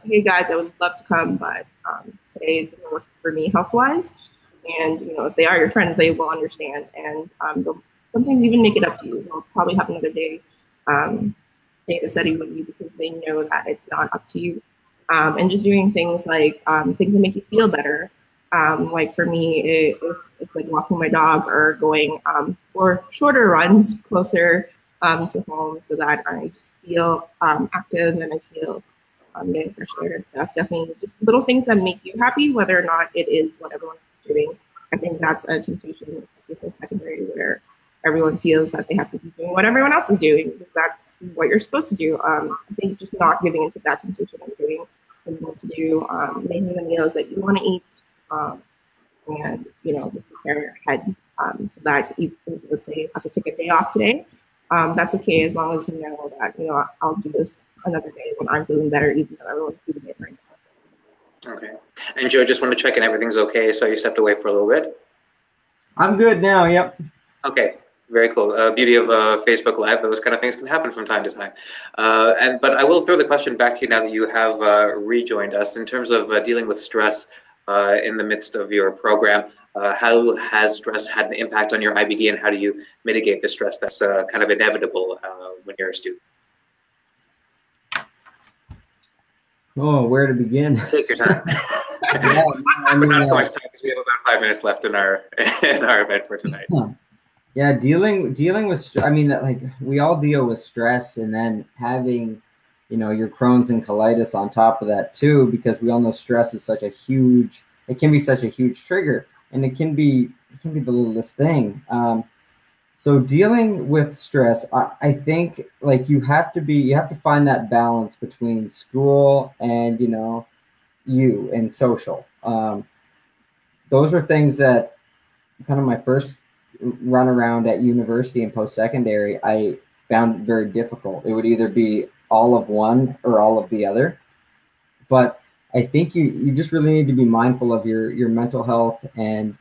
hey guys, I would love to come, but today doesn't work for me health-wise. And if they are your friends, they will understand, and they'll sometimes even make it up to you. They'll probably have another day to study with you because they know that it's not up to you. And just doing things like things that make you feel better. Like for me, it's like walking my dog or going for shorter runs closer to home, so that I just feel active and I feel getting fresh air and stuff. Definitely just little things that make you happy, whether or not it is what everyone is doing. I think that's a temptation, especially with secondary, where everyone feels that they have to be doing what everyone else is doing because that's what you're supposed to do. I think just not giving into that temptation of doing what you want to do, making the meals that you want to eat, and just preparing ahead so that you, let's say, you have to take a day off today. That's okay as long as you know that I'll do this another day when I'm feeling better, even though everyone's feeling it right now. Okay. And Joe, just want to check in everything's okay. So you stepped away for a little bit. I'm good now. Yep. Okay. Very cool. Beauty of Facebook Live, those kind of things can happen from time to time. But I will throw the question back to you now that you have rejoined us in terms of dealing with stress in the midst of your program. How has stress had an impact on your IBD, and how do you mitigate the stress that's kind of inevitable when you're a student? Oh, where to begin? Take your time. Yeah, not so much time because we have about 5 minutes left in our event for tonight. Yeah, dealing with, I mean, like we all deal with stress, and then having, your Crohn's and colitis on top of that too, because we all know stress is it can be such a huge trigger, and it can be the littlest thing. So dealing with stress, I think like you have to find that balance between school and, you and social. Those are things that kind of my first run around at university and post-secondary, I found very difficult. It would either be all of one or all of the other. But I think you just really need to be mindful of your mental health and,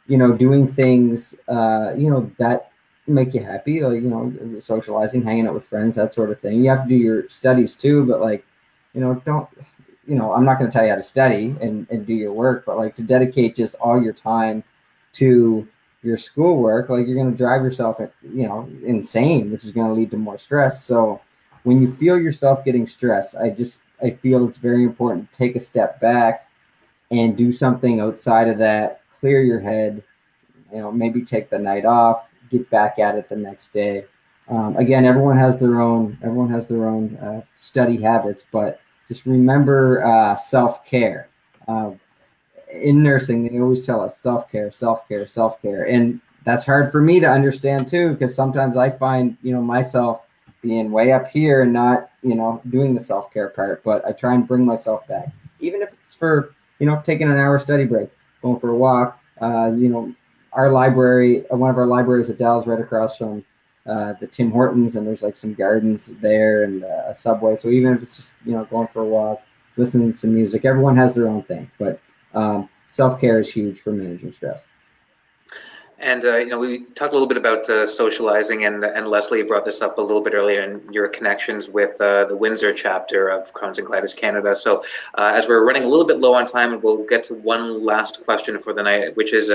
doing things, that make you happy, like, socializing, hanging out with friends, that sort of thing. You have to do your studies too, but like, don't, I'm not going to tell you how to study and do your work, but like to dedicate just all your time to your schoolwork, like you're going to drive yourself, insane, which is going to lead to more stress. So when you feel yourself getting stressed, I feel it's very important to take a step back and do something outside of that, clear your head, maybe take the night off, get back at it the next day. Again, everyone has their own study habits, but just remember self-care. In nursing, they always tell us self-care, self-care, self-care. And that's hard for me to understand too, because sometimes I find, myself being way up here and not, doing the self-care part, but I try and bring myself back, even if it's for, taking an hour study break, going for a walk. Our library, one of our libraries at Dallas, right across from the Tim Hortons, and there's like some gardens there and a Subway. So even if it's just, going for a walk, listening to some music, everyone has their own thing, but self-care is huge for managing stress. And we talked a little bit about socializing, and Leslie brought this up a little bit earlier in your connections with the Windsor chapter of Crohn's and Colitis Canada. So as we're running a little bit low on time, we'll get to one last question for the night, which is,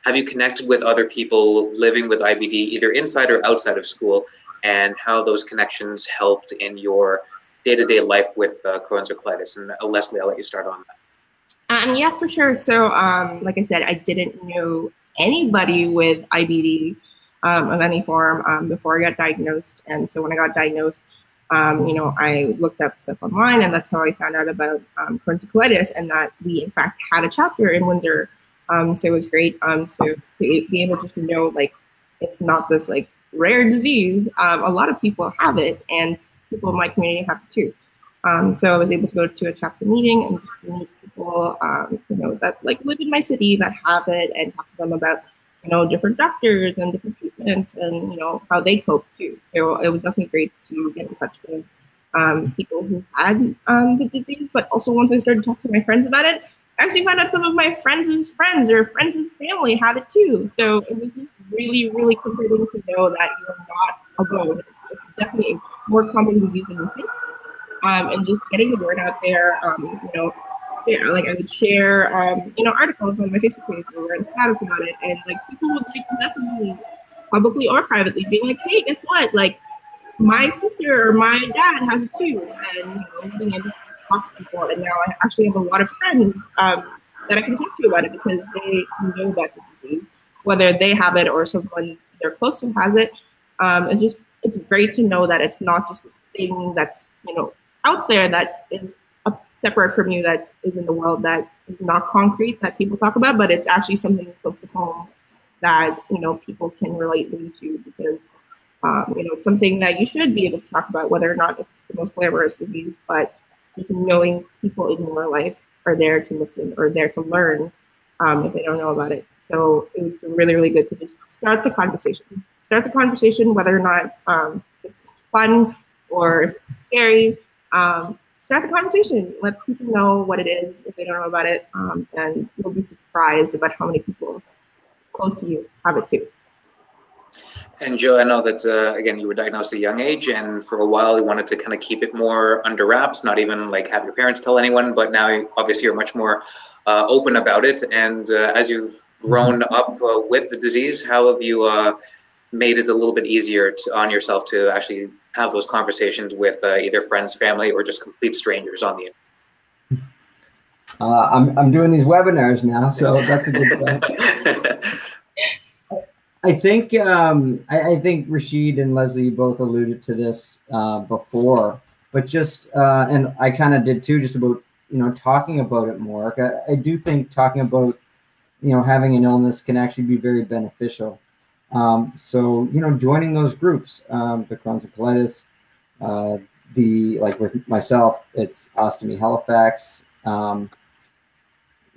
have you connected with other people living with IBD, either inside or outside of school, and how those connections helped in your day-to-day life with Crohn's or colitis? And Leslie, I'll let you start on that. Yeah, for sure. So like I said, I didn't know anybody with IBD of any form before I got diagnosed. And so when I got diagnosed, I looked up stuff online, and that's how I found out about Crohn's colitis, and that we in fact had a chapter in Windsor. So it was great. So to be able just to know, like, it's not this like rare disease. A lot of people have it, and people in my community have it too. So I was able to go to a chapter meeting and just meet people, that like live in my city that have it, and talk to them about, different doctors and different treatments, and how they cope too. So it was definitely great to get in touch with people who had the disease. But also, once I started talking to my friends about it, I actually found out some of my friends' friends or friends' family had it too. So it was just really, really comforting to know that you're not alone. It's definitely a more common disease than you think. And just getting the word out there, like I would share, articles on my Facebook page or write a status about it, and like people would like message me publicly or privately, being like, "Hey, guess what? Like, my sister or my dad has it too," and being able to talk to people. And now I actually have a lot of friends that I can talk to about it because they know about the disease, whether they have it or someone they're close to has it. It's great to know that it's not just this thing that's out there that is separate from you, that is in the world, that is not concrete, that people talk about, but it's actually something close to home that people can relate to, because it's something that you should be able to talk about, whether or not it's the most glamorous disease, but just knowing people in your life are there to listen or there to learn if they don't know about it. So it was really, really good to just start the conversation. Whether or not it's fun or it's scary. Start the conversation. Let people know what it is if they don't know about it, and you'll be surprised about how many people close to you have it too. And Joe, I know that, again, you were diagnosed at a young age, and for a while you wanted to kind of keep it more under wraps, not even like have your parents tell anyone, but now obviously you're much more open about it. And as you've grown up with the disease, how have you made it a little bit easier on yourself to actually have those conversations with either friends, family, or just complete strangers on the internet? I'm doing these webinars now, so that's a good sign. I think Rashid and Leslie both alluded to this before, but just and I kind of did too, just about talking about it more. I do think talking about having an illness can actually be very beneficial. So joining those groups, the Crohn's and colitis, like with myself, it's Ostomy Halifax.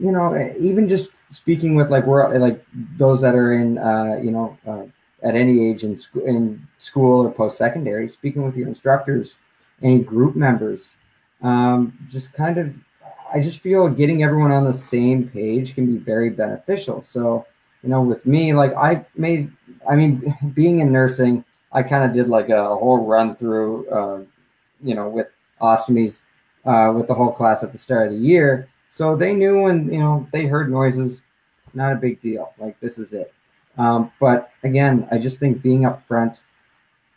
Even just speaking with like those that are in at any age in school or post-secondary, speaking with your instructors, any group members, just kind of, I just feel getting everyone on the same page can be very beneficial. So with me, like being in nursing, I kind of did like a whole run through with ostomies with the whole class at the start of the year. So they knew when, they heard noises, not a big deal. Like, this is it. But again, I just think being upfront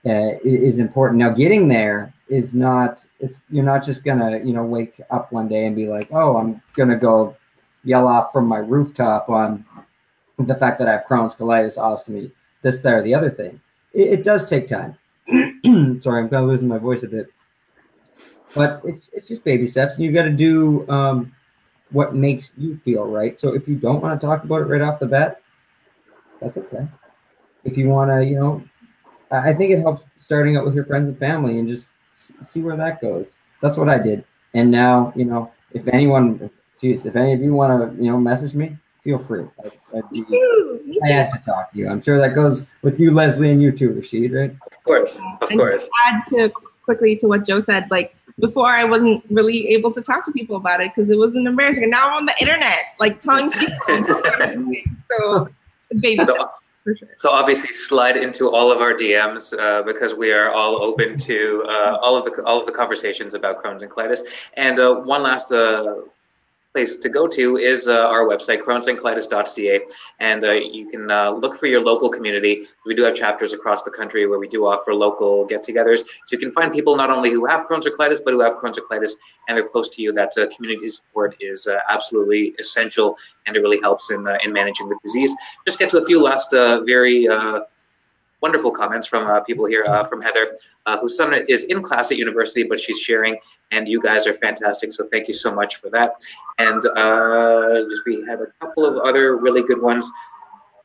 is important. Now, getting there is not, you're not just going to, wake up one day and be like, oh, I'm going to go yell off from my rooftop on the fact that I have Crohn's, colitis, ostomy, this, that, or the other thing. It does take time. Sorry, I'm kind of losing my voice a bit. But it's just baby steps. And you got to do what makes you feel right. So if you don't want to talk about it right off the bat, that's okay. If you want to, I think it helps starting out with your friends and family and just see where that goes. That's what I did. And now, if any of you want to, message me, feel free. I had to talk to you. I'm sure that goes with you, Leslie, and you too, Rashid, right? Of course. Add to quickly to what Joe said, like, before I wasn't really able to talk to people about it because it wasn't embarrassing. And now I'm on the internet, like telling people. So, baby steps, for sure. So obviously slide into all of our DMs because we are all open to all of the conversations about Crohn's and colitis. And one last place to go to is our website, crohnsandcolitis.ca, and you can look for your local community. We do have chapters across the country where we do offer local get-togethers, so you can find people not only who have Crohn's or colitis, but who have Crohn's or colitis and they're close to you. That community support is absolutely essential, and it really helps in managing the disease. Just get to a few last very wonderful comments from people here, from Heather, whose son is in class at university, but she's sharing, and you guys are fantastic, so thank you so much for that. And we had a couple of other really good ones.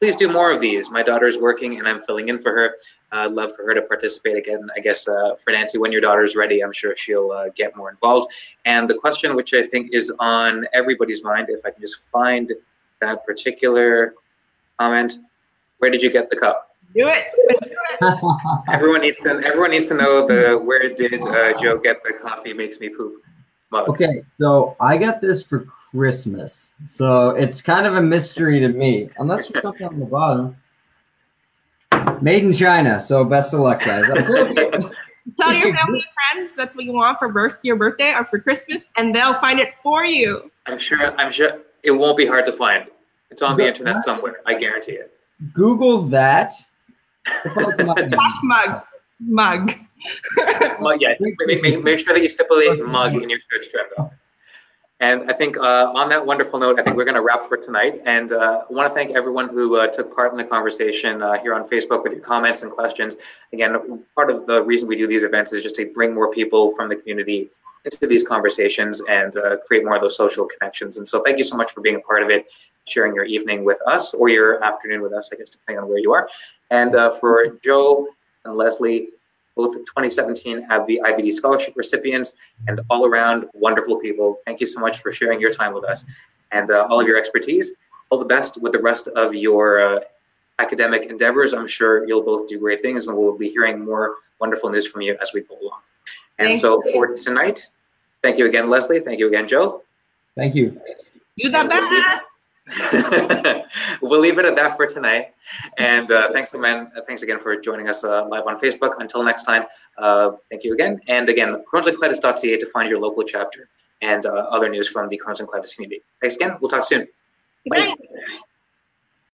Please do more of these. My daughter's working, and I'm filling in for her. I'd love for her to participate again. I guess for Nancy, when your daughter's ready, I'm sure she'll get more involved. And the question, which I think is on everybody's mind, if I can just find that particular comment, where did you get the cup? Do it. Everyone needs to know the where did Joe get the coffee makes me poop mug. Okay, so I got this for Christmas, so it's kind of a mystery to me, unless there's something on the bottom. Made in China, so best of luck, guys. Tell your family and friends that's what you want for your birthday or for Christmas, and they'll find it for you. I'm sure it won't be hard to find. It's on the internet somewhere. I guarantee it. Google that. Mug. Mug, yeah. Make sure that you stipulate mug in your search term, though. And I think on that wonderful note, I think we're going to wrap for tonight. And I want to thank everyone who took part in the conversation here on Facebook with your comments and questions. Again, part of the reason we do these events is just to bring more people from the community into these conversations and create more of those social connections. And so thank you so much for being a part of it, sharing your evening with us or your afternoon with us, I guess, depending on where you are. And for Joe and Leslie, both 2017 have the IBD scholarship recipients and all around wonderful people. Thank you so much for sharing your time with us and all of your expertise. All the best with the rest of your academic endeavors. I'm sure you'll both do great things, and we'll be hearing more wonderful news from you as we go along. And so for tonight, thank you again, Leslie. Thank you again, Joe. Thank you. You the best. We'll leave it at that for tonight. And thanks again for joining us live on Facebook. Until next time, thank you again. And again, Crohn'sandColitis.ca to find your local chapter and other news from the Crohn's and Colitis community. Thanks again. We'll talk soon. Bye. Bye.